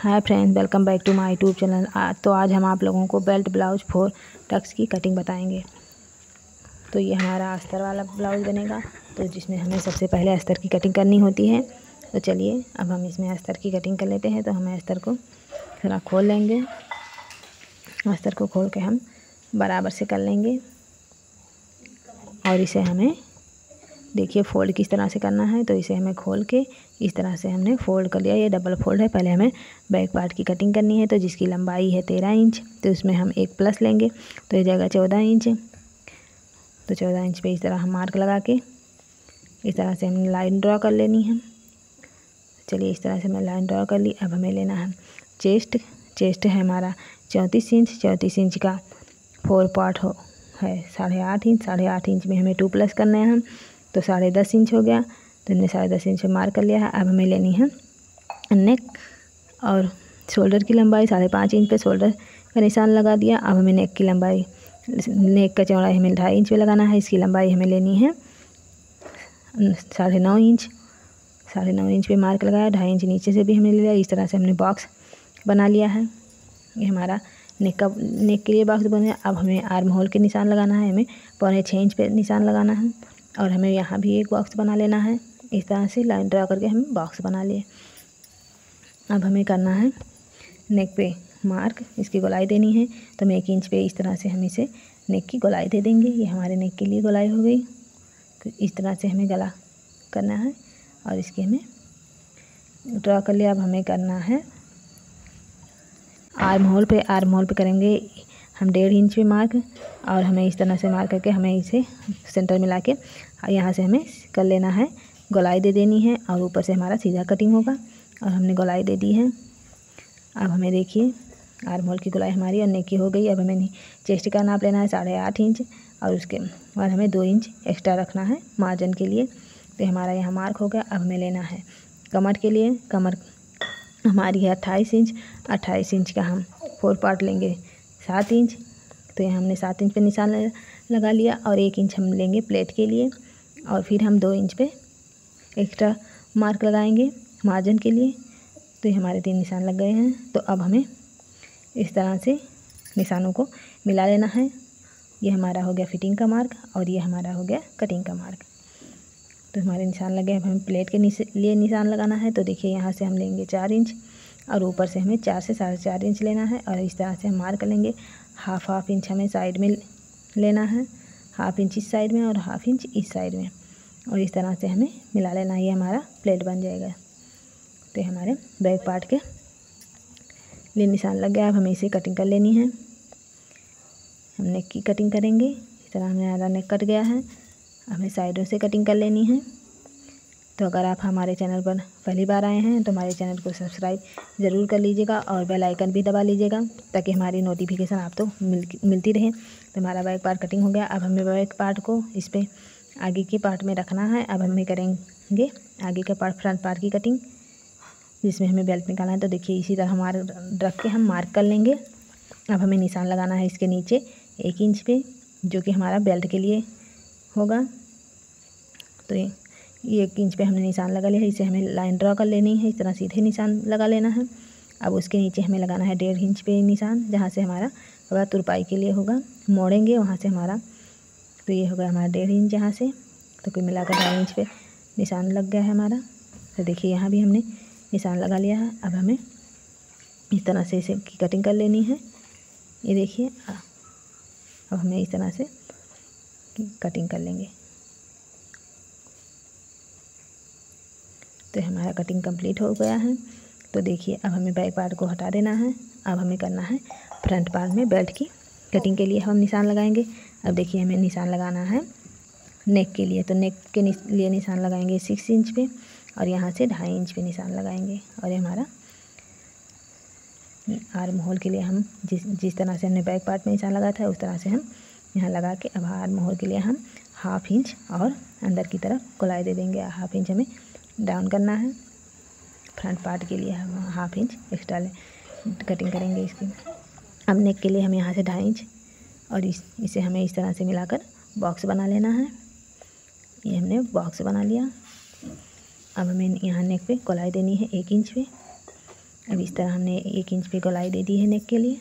Hi friends, welcome back to my YouTube channel. तो आज हम आप लोगों को बेल्ट ब्लाउज फॉर टक्स की कटिंग बताएंगे। तो ये हमारा अस्तर वाला ब्लाउज बनेगा, तो जिसमें हमें सबसे पहले अस्तर की कटिंग करनी होती है। तो चलिए अब हम इसमें अस्तर की कटिंग कर लेते हैं। तो हमें अस्तर को थोड़ा खोल लेंगे। अस्तर को खोल के हम बराबर से कर लेंगे और इसे हमें देखिए फोल्ड किस तरह से करना है। तो इसे हमें खोल के इस तरह से हमने फोल्ड कर लिया। ये डबल फोल्ड है। पहले हमें बैक पार्ट की कटिंग करनी है। तो जिसकी लंबाई है 13 इंच, तो उसमें हम एक प्लस लेंगे, तो ये जगह 14 इंच। तो 14 इंच पे इस तरह हम मार्क लगा के इस तरह से हमने लाइन ड्रॉ कर लेनी है। चलिए इस तरह से मैं लाइन ड्रॉ कर ली। अब हमें लेना है चेस्ट। चेस्ट है हमारा 34 इंच। 34 इंच का 4 पार्ट है 8.5 इंच। 8.5 इंच में हमें 2 प्लस करना है हम, तो 10.5 इंच हो गया। तो हमने 10.5 इंच पे मार्क कर लिया है। अब हमें लेनी है नेक और शोल्डर की लंबाई 5.5 इंच पे शोल्डर का निशान लगा दिया। अब हमें नेक की लंबाई, नेक का चौड़ाई हमें 2.5 इंच पे लगाना है। इसकी लंबाई हमें लेनी है 9.5 इंच। 9.5 इंच पे मार्क लगाया। 2.5 इंच नीचे से भी हमने ले लिया। इस तरह से हमने बॉक्स बना लिया है। ये हमारा नेक के लिए बॉक्स बन गया। अब हमें आर्म होल के निशान लगाना है। हमें 6.25 इंच पे निशान लगाना है और हमें यहाँ भी एक बॉक्स बना लेना है। इस तरह से लाइन ड्रा करके हम बॉक्स बना लिए। अब हमें करना है नेक पे मार्क, इसकी गोलाई देनी है। तो हम 1 इंच पे इस तरह से हम इसे नेक की गोलाई दे देंगे। ये हमारे नेक के लिए गोलाई हो गई। तो इस तरह से हमें गला करना है और इसकी हमें ड्रा कर लिया। अब हमें करना है आर्म होल पे करेंगे हम 1.5 इंच पे मार्क और हमें इस तरह से मार्क करके हमें इसे सेंटर मिला के यहाँ से हमें कर लेना है, गोलाई दे देनी है और ऊपर से हमारा सीधा कटिंग होगा। और हमने गोलाई दे दी है। अब हमें देखिए आर्म होल की गोलाई हमारी और नेक की हो गई। अब हमें चेस्ट का नाप लेना है 8.5 इंच और उसके बाद हमें 2 इंच एक्स्ट्रा रखना है मार्जिन के लिए। तो हमारा यहाँ मार्क हो गया। अब हमें लेना है कमर के लिए। कमर हमारी है 28 इंच। 28 इंच का हम 4 पार्ट लेंगे 7 इंच। तो यहाँ हमने 7 इंच पे निशान लगा लिया और 1 इंच हम लेंगे प्लेट के लिए और फिर हम 2 इंच पे एक्स्ट्रा मार्क लगाएंगे मार्जिन के लिए। तो ये हमारे 3 निशान लग गए हैं। तो अब हमें इस तरह से निशानों को मिला लेना है। ये हमारा हो गया फिटिंग का मार्क और ये हमारा हो गया कटिंग का मार्क। तो हमारे निशान लगे। अब हमें प्लेट के लिए निशान लगाना है। तो देखिए यहाँ से हम लेंगे 4 इंच और ऊपर से हमें 4 से 4.5 इंच लेना है और इस तरह से हम मार्क लेंगे। हाफ इंच हमें साइड में लेना है, हाफ इंच इस साइड में और हाफ इंच इस साइड में, और इस तरह से हमें मिला लेना है। ये हमारा प्लेट बन जाएगा। तो हमारे बैक पार्ट के लिए निशान लग गया। अब हमें इसे कटिंग कर लेनी है। हम नेक की कटिंग करेंगे। इस तरह हमारा नेक कट गया है। हमें साइडों से कटिंग कर लेनी है। तो अगर आप हमारे चैनल पर पहली बार आए हैं तो हमारे चैनल को सब्सक्राइब ज़रूर कर लीजिएगा और बेल आइकन भी दबा लीजिएगा ताकि हमारी नोटिफिकेशन आप तो मिलती रहे। तो हमारा बैक पार्ट कटिंग हो गया। अब हमें बैक पार्ट को इस पर आगे के पार्ट में रखना है। अब हमें करेंगे आगे का पार्ट, फ्रंट पार्ट की कटिंग, जिसमें हमें बेल्ट निकालना है। तो देखिए इसी तरह हमारे रख के हम मार्क कर लेंगे। अब हमें निशान लगाना है इसके नीचे 1 इंच पे, जो कि हमारा बेल्ट के लिए होगा। तो ये 1 इंच पे हमने निशान लगा लिया है। इसे हमें लाइन ड्रॉ कर लेनी है। इस तरह सीधे निशान लगा लेना है। अब उसके नीचे हमें लगाना है 1.5 इंच पे निशान, जहाँ से हमारा थोड़ा तुरपाई के लिए होगा। मोड़ेंगे वहाँ से हमारा, तो ये होगा हमारा 1.5 इंच यहाँ से। तो कुल मिलाकर 2.5 इंच पे निशान लग गया है हमारा। तो देखिए यहाँ भी हमने निशान लगा लिया है। अब हमें इस तरह से इसे की कटिंग कर लेनी है। ये देखिए अब हमें इस तरह से कटिंग कर लेंगे। तो हमारा कटिंग कंप्लीट हो गया है। तो देखिए अब हमें बैक पार्ट को हटा देना है। अब हमें करना है फ्रंट पार्ट में बेल्ट की कटिंग के लिए हम निशान लगाएंगे। अब देखिए हमें निशान लगाना है नेक के लिए। तो नेक के लिए निशान लगाएंगे 6 इंच पे और यहाँ से 2.5 इंच पे निशान लगाएंगे। और ये हमारा आर्म होल के लिए हम जिस तरह से हमने बैक पार्ट में निशान लगाया था उस तरह से हम यहाँ लगा के अब आर्म होल के लिए हम 1/2 इंच और अंदर की तरफ गोलाई दे देंगे। 1/2 इंच हमें डाउन करना है। फ्रंट पार्ट के लिए हम 1/2 इंच एक्स्ट्रा कटिंग करेंगे इसकी। अब नेक के लिए हम यहाँ से 2.5 इंच और इसे हमें इस तरह से मिलाकर बॉक्स बना लेना है। ये हमने बॉक्स बना लिया। अब हमें यहाँ नेक पे गोलाई देनी है 1 इंच पे अब इस तरह हमने 1 इंच पे गोलाई दे दी है नेक के लिए।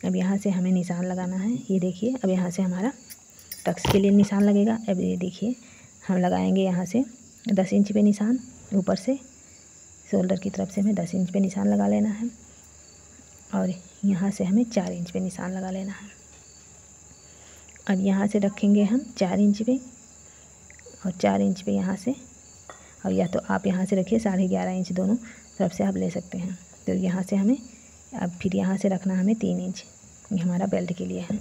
अब यहाँ से हमें निशान लगाना है। ये देखिए, अब यहाँ से हमारा टक्स के लिए निशान लगेगा। अब ये देखिए, हम लगाएंगे यहाँ से 10 इंच पे निशान। ऊपर से शोल्डर की तरफ से हमें 10 इंच पे निशान लगा लेना है और यहाँ से हमें 4 इंच पे निशान लगा लेना है। अब यहाँ से रखेंगे हम 4 इंच पे और 4 इंच पे यहाँ से, और या तो आप यहाँ से रखिए 11.5 इंच, दोनों तरफ से आप ले सकते हैं। तो यहाँ से हमें अब फिर यहाँ से रखना हमें 3 इंच, ये हमारा बेल्ट के लिए है।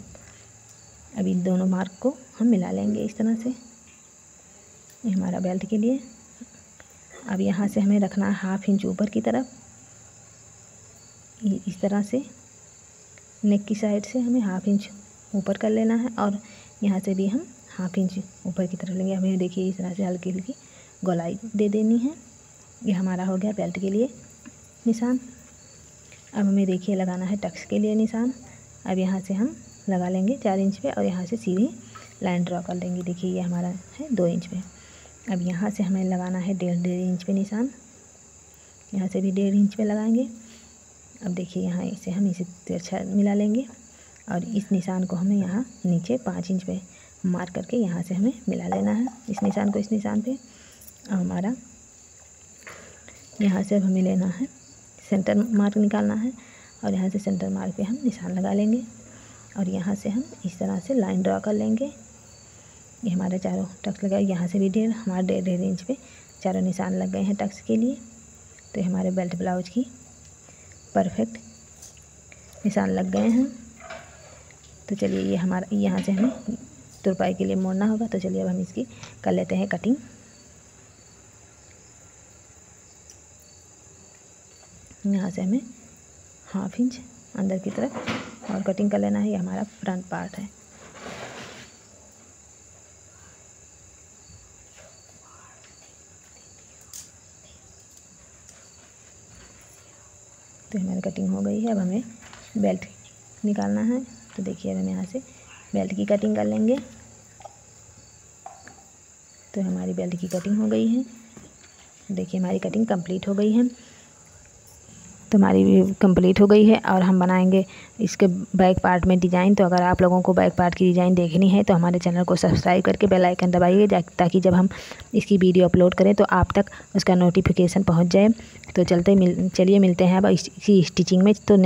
अब इन दोनों मार्क को हम मिला लेंगे इस तरह से, ये हमारा बेल्ट के लिए। अब यहाँ से हमें रखना है 1/2 इंच ऊपर की तरफ, इस तरह से नेक की साइड से हमें 1/2 इंच ऊपर कर लेना है और यहाँ से भी हम 1/2 इंच ऊपर की तरफ लेंगे। हमें देखिए इस तरह से हल्की हल्की गोलाई दे देनी है। ये हमारा हो गया बेल्ट के लिए निशान। अब हमें देखिए लगाना है टक्स के लिए निशान। अब यहाँ से हम लगा लेंगे 4 इंच पे और यहाँ से सीधी लाइन ड्रॉ कर लेंगे। देखिए ये हमारा है 2 इंच पे। अब यहाँ से हमें लगाना है 1.5 इंच पे निशान, यहाँ से भी 1.5 इंच पे लगाएंगे। अब देखिए यहाँ इसे हम इसे तिरछा मिला लेंगे और इस निशान को हमें यहाँ नीचे 5 इंच पे मार्क करके यहाँ से हमें मिला लेना है, इस निशान को इस निशान पे। अब हमारा यहाँ से अब हमें लेना है सेंटर मार्क निकालना है और यहाँ से सेंटर मार्क पे हम निशान लगा लेंगे और यहाँ से हम इस तरह से लाइन ड्रॉ कर लेंगे। ये हमारे चारों टक्स लगा, यहाँ से भी हमारे 1.5 इंच पे चारों निशान लग गए हैं टक्स के लिए। तो हमारे बेल्ट ब्लाउज की परफेक्ट निशान लग गए हैं। तो चलिए ये हमारा, यहाँ से हमें तुरपाई के लिए मोड़ना होगा। तो चलिए अब हम इसकी कर लेते हैं कटिंग। यहाँ से हमें 1/2 इंच अंदर की तरफ और कटिंग कर लेना है। ये हमारा फ्रंट पार्ट है। तो हमारी कटिंग हो गई है। अब हमें बेल्ट निकालना है। तो देखिए अब हम यहाँ से बेल्ट की कटिंग कर लेंगे। तो हमारी बेल्ट की कटिंग हो गई है। देखिए हमारी कटिंग कंप्लीट हो गई है। तो हमारी कंप्लीट हो गई है और हम बनाएंगे इसके बैक पार्ट में डिज़ाइन। तो अगर आप लोगों को बैक पार्ट की डिज़ाइन देखनी है तो हमारे चैनल को सब्सक्राइब करके बेल आइकन दबाइए, ताकि जब हम इसकी वीडियो अपलोड करें तो आप तक उसका नोटिफिकेशन पहुंच जाए। तो चलिए मिलते हैं अब इसी स्टिचिंग में। तो